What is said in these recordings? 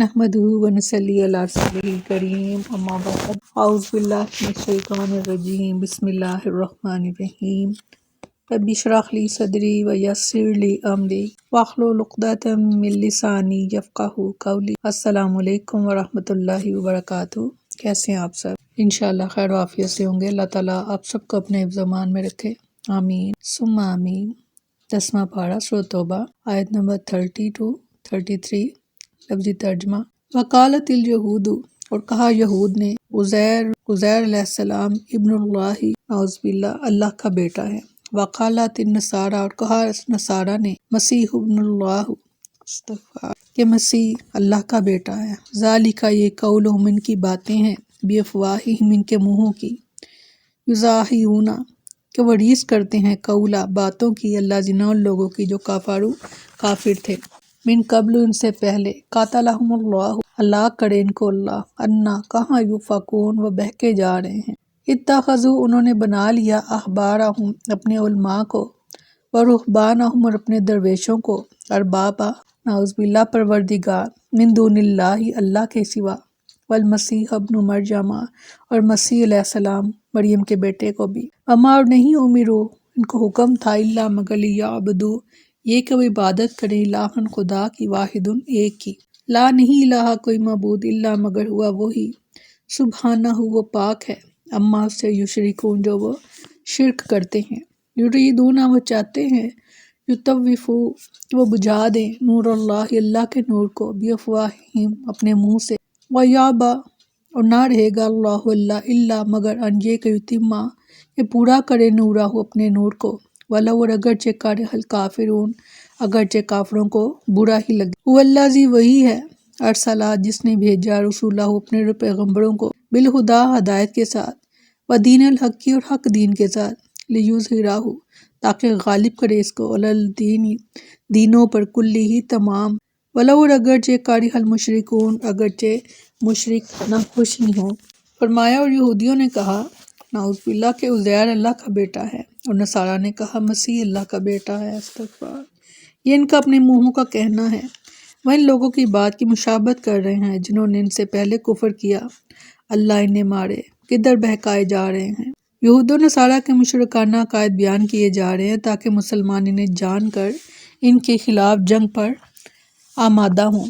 نحمدہ ونصلی علی رسولہ الکریم اما بعد اعوذ باللہ من الشیطان الرجیم بسم اللہ الرحمن الرحیم رب اشرح لی صدری ویسر لی امری واحلل عقدۃ من لسانی یفقہوا قولی۔ السلام علیکم ورحمۃ اللہ وبرکاتہ۔ کیسے ہیں آپ سب؟ انشاءاللہ خیر و عافیت سے ہوں گے۔ اللہ تعالیٰ آپ سب کو اپنے حفظ و امان میں رکھے، آمین ثم آمین۔ 10واں پارہ سورۃ توبہ، آیت نمبر 30 to 33۔ لفظی ترجمہ: وقالت الیہود، اور کہا یہود نے، عزیر علیہ السلام ابن اللہ، نعوذ باللہ، اللہ کا بیٹا ہے۔ وقالت النصارى، اور کہا نصارہ نے، مسیح ابن اللہ، کہ مسیح اللہ کا بیٹا ہے۔ ذالک، یہ قولہم، ان کی باتیں ہیں، بافواہہم، ان کے منہوں کی، یضاہئون، کہ وہ ریس کرتے ہیں، قولا، باتوں کی، الذین، ان لوگوں کی جو کافر تھے، من قبل، ان سے پہلے، قاتلہم اللہ، ہلاک کرے ان کو اللہ، انا، کہاں، یؤفکون، وہ بہکے جا رہے ہیں۔ اتخذوا، انہوں نے بنا لیا، احبارہم، اپنے علماء کو، ورہبانہم، اور اپنے درویشوں کو، اربابا، نعوذ باللہ، پروردگار، من دون اللہ، اللہ کے سوا، والمسیح ابن مریم، اور مسیح علیہ السلام، مریم کے بیٹے کو بھی، وما، اور نہیں، امروا، ان کو حکم تھا، الا، مگر، لیعبدوا، یہ کہ وہ عبادت کریں، الہًا، خدا کی، واحدًا، ایک کی، لا، نہیں الہ، کوئی معبود، الا، مگر، ہوا، وہی، سبحانہ، وہ پاک ہے، اما، سے، یشرکون، جو وہ شرک کرتے ہیں، یریدون، وہ چاہتے ہیں، یطفئوا، کہ وہ بجھا دیں، نور اللہ، اللہ کے نور کو، بافواہہم، اپنے منہ سے، ویابی، اور نہ رہے گا، اللہ، اللہ، الا، مگر، ان، یہ کہ یتمّ، کہ پورا کرے، نورہ، اپنے نور کو، ولو، اور اگرچہ کرہ الکافرون، اگرچہ کافروں کو برا ہی لگے، هو الذی، وہی ہے، ارسلہ، جس نے بھیجا، رسولہ، اپنے پیغمبروں کو، بالہدیٰ، ہدایت کے ساتھ، ودین الحق، اور حق دین کے ساتھ، لیظہرہ، تاکہ غالب کرے اس کو، علی الدین، دینوں پر، کلہ، تمام، ولو، اور اگرچہ کرہ المشرکون، اگرچہ مشرک ناخوش ہی ہوں۔ فرمایا، اور یہودیوں نے کہا، نعوذ باللہ، کہ عزیر اللہ کا بیٹا ہے، اور نصارہ نے کہا مسیح اللہ کا بیٹا ہے۔ استغفار، یہ ان کا اپنے منہوں کا کہنا ہے، وہ ان لوگوں کی بات کی مشابہت کر رہے ہیں جنہوں نے ان سے پہلے کفر کیا، اللہ انہیں مارے، کدھر بہکائے جا رہے ہیں۔ یہود و نصارہ کے مشرکانہ عقائد بیان کیے جا رہے ہیں تاکہ مسلمان انہیں جان کر ان کے خلاف جنگ پر آمادہ ہوں۔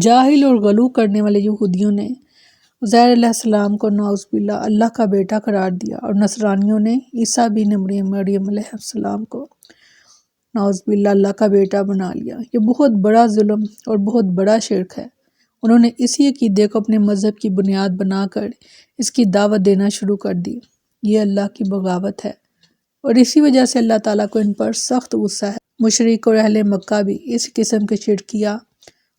جاہل اور غلو کرنے والے یہودیوں نے عزیر علیہ السلام کو، نعوذ باللہ، اللہ کا بیٹا قرار دیا، اور نصرانیوں نے عیسیٰ بن مریم علیہ السلام کو، نعوذ باللہ، اللہ کا بیٹا بنا لیا۔ یہ بہت بڑا ظلم اور بہت بڑا شرک ہے۔ انہوں نے اسی عقیدے کو اپنے مذہب کی بنیاد بنا کر اس کی دعوت دینا شروع کر دی۔ یہ اللہ کی بغاوت ہے، اور اسی وجہ سے اللہ تعالیٰ کو ان پر سخت غصہ ہے۔ مشرک اور اہل مکہ بھی اس قسم کے شرکیہ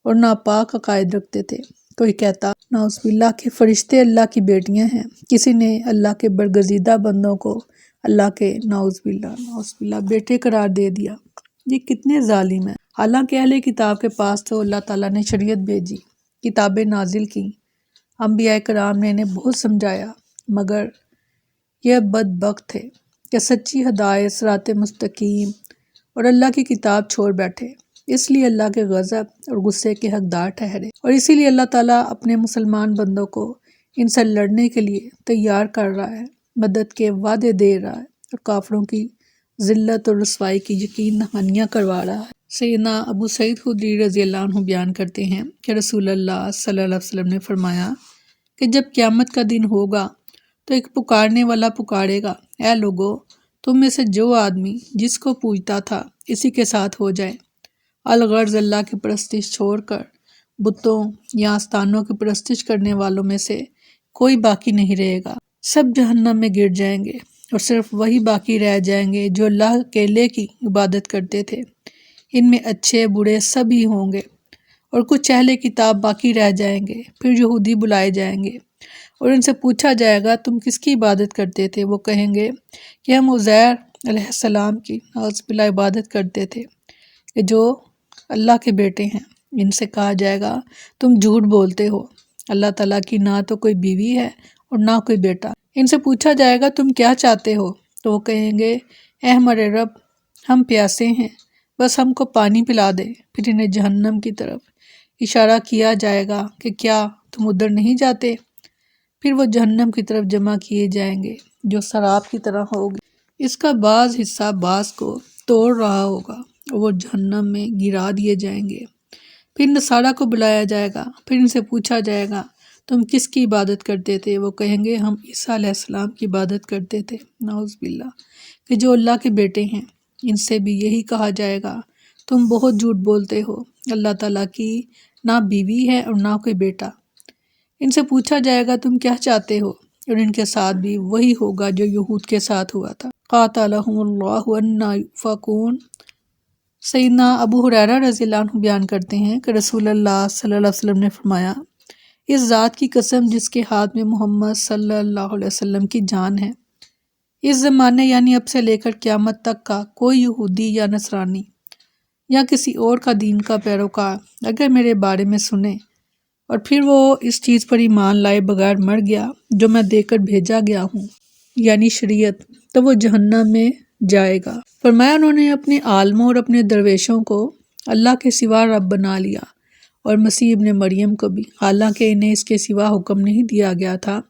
اور ناپاک عقائد رکھتے تھے۔ کوئی کہتا، نعوذ باللہ، کہ فرشتے اللہ کی بیٹیاں ہیں۔ کسی نے اللہ کے برگزیدہ بندوں کو اللہ کے، نعوذ باللہ، بیٹے قرار دے دیا۔ یہ کتنے ظالم ہیں۔ حالانکہ اہل کتاب کے پاس تو اللہ تعالیٰ نے شریعت بھیجی، کتابیں نازل کی، انبیاء کرام نے انہیں بہت سمجھایا، مگر یہ بدبخت تھے کہ سچی ہدایت، صراط مستقیم اور اللہ کی کتاب چھوڑ بیٹھے، اس لیے اللہ کے غضب اور غصے کے حقدار ٹھہرے، اور اسی لیے اللہ تعالیٰ اپنے مسلمان بندوں کو ان سے لڑنے کے لیے تیار کر رہا ہے، مدد کے وعدے دے رہا ہے، اور کافروں کی ذلت اور رسوائی کی یقین دہانیاں کروا رہا ہے۔ سیدنا ابو سعید خدری رضی اللہ عنہ بیان کرتے ہیں کہ رسول اللہ صلی اللہ علیہ وسلم نے فرمایا کہ جب قیامت کا دن ہوگا تو ایک پکارنے والا پکارے گا، اے لوگو، تم میں سے جو آدمی جس کو پوجتا تھا اسی کے ساتھ ہو جائے، الغرض، اللہ کی پرستش چھوڑ کر بتوں یا آستانوں کی پرستش کرنے والوں میں سے کوئی باقی نہیں رہے گا، سب جہنم میں گر جائیں گے، اور صرف وہی باقی رہ جائیں گے جو اللہ اکیلے کی عبادت کرتے تھے۔ ان میں اچھے برے سب ہی ہوں گے، اور کچھ اہل کتاب باقی رہ جائیں گے۔ پھر یہودی بلائے جائیں گے، اور ان سے پوچھا جائے گا، تم کس کی عبادت کرتے تھے؟ وہ کہیں گے کہ ہم عزیر علیہ السلام کی، نعوذ باللہ، عبادت کرتے تھے، کہ جو اللہ کے بیٹے ہیں۔ ان سے کہا جائے گا، تم جھوٹ بولتے ہو، اللہ تعالیٰ کی نہ تو کوئی بیوی ہے اور نہ کوئی بیٹا۔ ان سے پوچھا جائے گا، تم کیا چاہتے ہو؟ تو وہ کہیں گے، اے ہمارے رب، ہم پیاسے ہیں، بس ہم کو پانی پلا دے۔ پھر انہیں جہنم کی طرف اشارہ کیا جائے گا کہ کیا تم ادھر نہیں جاتے؟ پھر وہ جہنم کی طرف جمع کیے جائیں گے جو سراب کی طرح ہوگی، اس کا بعض حصہ بعض کو توڑ رہا ہوگا، وہ جہنم میں گرا دیے جائیں گے۔ پھر نصارہ کو بلایا جائے گا، پھر ان سے پوچھا جائے گا تم کس کی عبادت کرتے تھے؟ وہ کہیں گے ہم عیسیٰ علیہ السلام کی عبادت کرتے تھے، نعوذ باللہ، کہ جو اللہ کے بیٹے ہیں۔ ان سے بھی یہی کہا جائے گا تم بہت جھوٹ بولتے ہو، اللہ تعالیٰ کی نہ بیوی ہے اور نہ کوئی بیٹا۔ ان سے پوچھا جائے گا تم کیا چاہتے ہو، اور ان کے ساتھ بھی وہی ہوگا جو یہود کے ساتھ ہوا تھا۔ قاتلہم اللہ انا یؤفکون۔ سیدنا ابو ہریرہ رضی اللہ عنہ بیان کرتے ہیں کہ رسول اللہ صلی اللہ علیہ وسلم نے فرمایا، اس ذات کی قسم جس کے ہاتھ میں محمد صلی اللہ علیہ وسلم کی جان ہے، اس زمانے یعنی اب سے لے کر قیامت تک کا کوئی یہودی یا نصرانی یا کسی اور کا دین کا پیروکار اگر میرے بارے میں سنے اور پھر وہ اس چیز پر ایمان لائے بغیر مر گیا جو میں دے کر بھیجا گیا ہوں یعنی شریعت، تو وہ جہنم میں جائے گا۔ فرمایا انہوں نے اپنے عالموں اور اپنے درویشوں کو اللہ کے سوا رب بنا لیا، اور مسیح ابن مریم کو بھی، حالانکہ انہیں اس کے سوا حکم نہیں دیا گیا تھا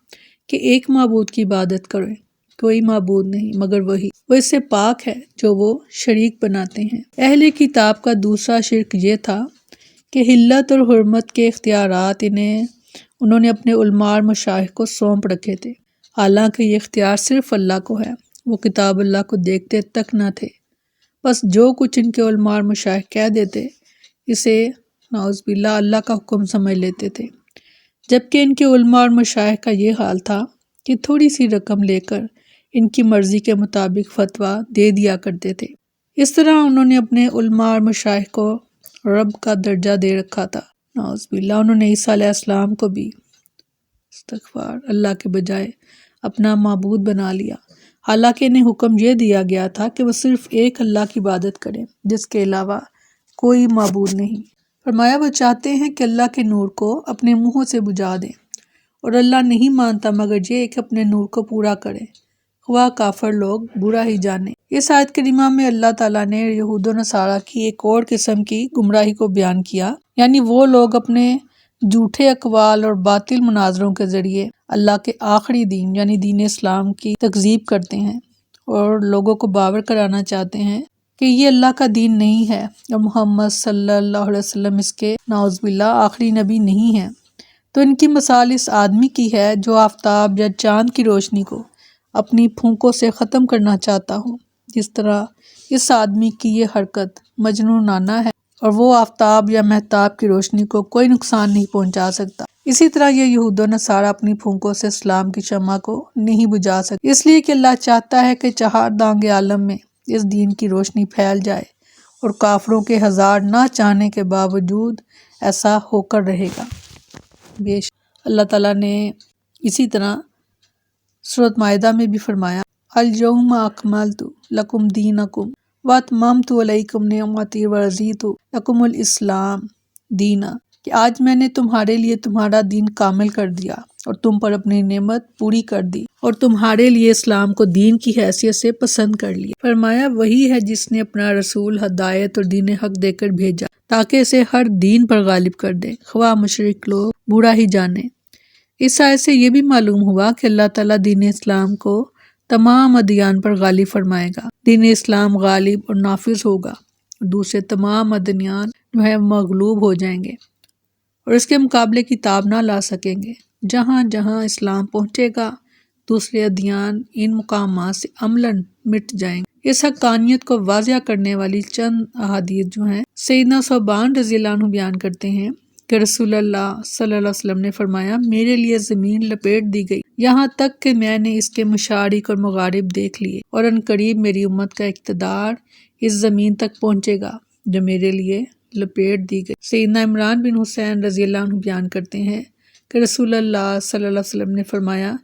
کہ ایک معبود کی عبادت کریں، کوئی معبود نہیں مگر وہی، وہ اس سے پاک ہے جو وہ شریک بناتے ہیں۔ اہل کتاب کا دوسرا شرک یہ تھا کہ حلت اور حرمت کے اختیارات انہوں نے اپنے علماء اور مشائخ کو سونپ رکھے تھے، حالانکہ یہ اختیار صرف اللہ کو ہے۔ وہ کتاب اللہ کو دیکھتے تک نہ تھے، بس جو کچھ ان کے علماء اور مشائخ کہہ دیتے اسے نعوذ باللہ اللہ کا حکم سمجھ لیتے تھے، جبکہ ان کے علماء اور مشائخ کا یہ حال تھا کہ تھوڑی سی رقم لے کر ان کی مرضی کے مطابق فتویٰ دے دیا کرتے تھے۔ اس طرح انہوں نے اپنے علماء اور مشائخ کو رب کا درجہ دے رکھا تھا، نعوذ باللہ۔ انہوں نے عیسیٰ علیہ السلام کو بھی استغفار اللہ کے بجائے اپنا معبود بنا لیا، حالانکہ انہیں حکم یہ دیا گیا تھا کہ وہ صرف ایک اللہ کی عبادت کریں جس کے علاوہ کوئی معبود نہیں۔ فرمایا وہ چاہتے ہیں کہ اللہ کے نور کو اپنے منہوں سے بجھا دیں، اور اللہ نہیں مانتا مگر یہ کہ اپنے نور کو پورا کرے، خواہ کافر لوگ برا ہی جانے۔ اس آیت کریمہ میں اللہ تعالیٰ نے یہود و نصارہ کی ایک اور قسم کی گمراہی کو بیان کیا، یعنی وہ لوگ اپنے جھوٹے اقوال اور باطل مناظروں کے ذریعے اللہ کے آخری دین یعنی دین اسلام کی تکذیب کرتے ہیں اور لوگوں کو باور کرانا چاہتے ہیں کہ یہ اللہ کا دین نہیں ہے اور محمد صلی اللہ علیہ وسلم اس کے نعوذ باللہ آخری نبی نہیں ہے۔ تو ان کی مثال اس آدمی کی ہے جو آفتاب یا چاند کی روشنی کو اپنی پھونکوں سے ختم کرنا چاہتا ہو، جس طرح اس آدمی کی یہ حرکت مجنونانہ ہے اور وہ آفتاب یا مہتاب کی روشنی کو کوئی نقصان نہیں پہنچا سکتا۔ اسی طرح یہ یہود و نصارہ اپنی پھونکوں سے اسلام کی شمع کو نہیں بجھا سکتے، اس لیے کہ اللہ چاہتا ہے کہ چہار دانگ عالم میں اس دین کی روشنی پھیل جائے، اور کافروں کے ہزار نہ چاہنے کے باوجود ایسا ہو کر رہے گا۔ بے شک اللہ تعالیٰ نے اسی طرح سورۃ مائدہ میں بھی فرمایا، الیوم اکملت لکم دینکم واتممت علیکم نعمتی ورضیت لکم الاسلام دینا، کہ آج میں نے تمہارے لیے تمہارا دین کامل کر دیا اور تم پر اپنی نعمت پوری کر دی اور تمہارے لیے اسلام کو دین کی حیثیت سے پسند کر لیا۔ فرمایا وہی ہے جس نے اپنا رسول ہدایت اور دین حق دے کر بھیجا تاکہ اسے ہر دین پر غالب کر دے، خواہ مشرک لوگ برا ہی جانے۔ اس آیت سے یہ بھی معلوم ہوا کہ اللہ تعالیٰ دین اسلام کو تمام ادیان پر غالب فرمائے گا، دین اسلام غالب اور نافذ ہوگا، اور دوسرے تمام ادیان جو ہے مغلوب ہو جائیں گے اور اس کے مقابلے کتاب نہ لا سکیں گے۔ جہاں جہاں اسلام پہنچے گا دوسرے ادیان ان مقامات سے عملاً مٹ جائیں گے۔ اس حقانیت کو واضح کرنے والی چند احادیث جو ہیں سیدنا ثوبان رضی اللہ عنہ بیان کرتے ہیں کہ رسول اللہ صلی اللہ علیہ وسلم نے فرمایا میرے لیے زمین لپیٹ دی گئی یہاں تک کہ میں نے اس کے مشارق اور مغارب دیکھ لیے، اور ان قریب میری امت کا اقتدار اس زمین تک پہنچے گا جو میرے لیے لپیٹ دی گئی۔ سیدنا عمران بن حسین رضی اللہ عنہ بیان کرتے ہیں کہ رسول اللہ صلی اللہ علیہ وسلم نے فرمایا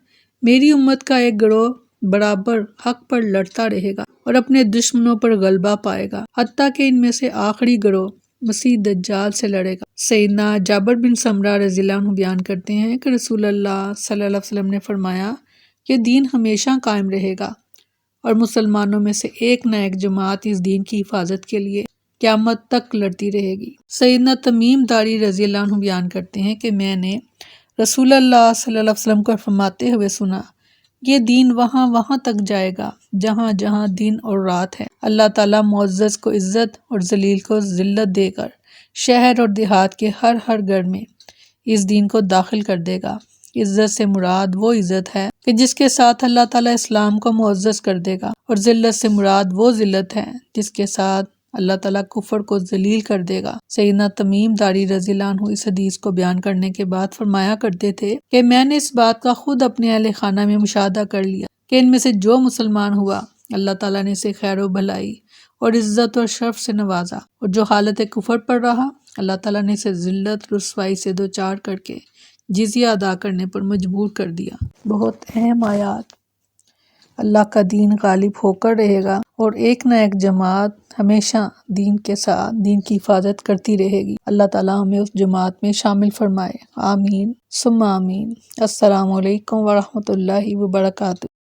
میری امت کا ایک گروہ برابر حق پر لڑتا رہے گا اور اپنے دشمنوں پر غلبہ پائے گا، حتیٰ کہ ان میں سے آخری گروہ مسیح دجال سے لڑے گا۔ سیدنا جابر بن سمرہ رضی اللہ عنہ بیان کرتے ہیں کہ رسول اللہ صلی اللہ علیہ وسلم نے فرمایا یہ دین ہمیشہ قائم رہے گا اور مسلمانوں میں سے ایک نہ ایک جماعت اس دین کی حفاظت کے لیے قیامت تک لڑتی رہے گی۔ سیدنا تمیم داری رضی اللہ عنہ بیان کرتے ہیں کہ میں نے رسول اللہ صلی اللہ علیہ وسلم کو فرماتے ہوئے سنا، یہ دین وہاں وہاں تک جائے گا جہاں جہاں دن اور رات ہے۔ اللہ تعالیٰ معزز کو عزت اور ذلیل کو ذلت دے کر شہر اور دیہات کے ہر ہر گھر میں اس دین کو داخل کر دے گا۔ عزت سے مراد وہ عزت ہے کہ جس کے ساتھ اللہ تعالیٰ اسلام کو معزز کر دے گا، اور ذلت سے مراد وہ ذلت ہے جس کے ساتھ اللہ تعالیٰ کفر کو ذلیل کر دے گا۔ سیدنا تمیم داری رضی اللہ عنہ اس حدیث کو بیان کرنے کے بعد فرمایا کرتے تھے کہ میں نے اس بات کا خود اپنے اہل خانہ میں مشاہدہ کر لیا کہ ان میں سے جو مسلمان ہوا اللہ تعالیٰ نے اسے خیر و بھلائی اور عزت اور شرف سے نوازا، اور جو حالت کفر پر رہا اللہ تعالیٰ نے اسے ذلت رسوائی سے دوچار کر کے جزیہ ادا کرنے پر مجبور کر دیا۔ بہت اہم آیات۔ اللہ کا دین غالب ہو کر رہے گا اور ایک نہ ایک جماعت ہمیشہ دین کے ساتھ دین کی حفاظت کرتی رہے گی۔ اللہ تعالیٰ ہمیں اس جماعت میں شامل فرمائے، آمین ثم آمین۔ السلام علیکم ورحمۃ اللہ وبرکاتہ۔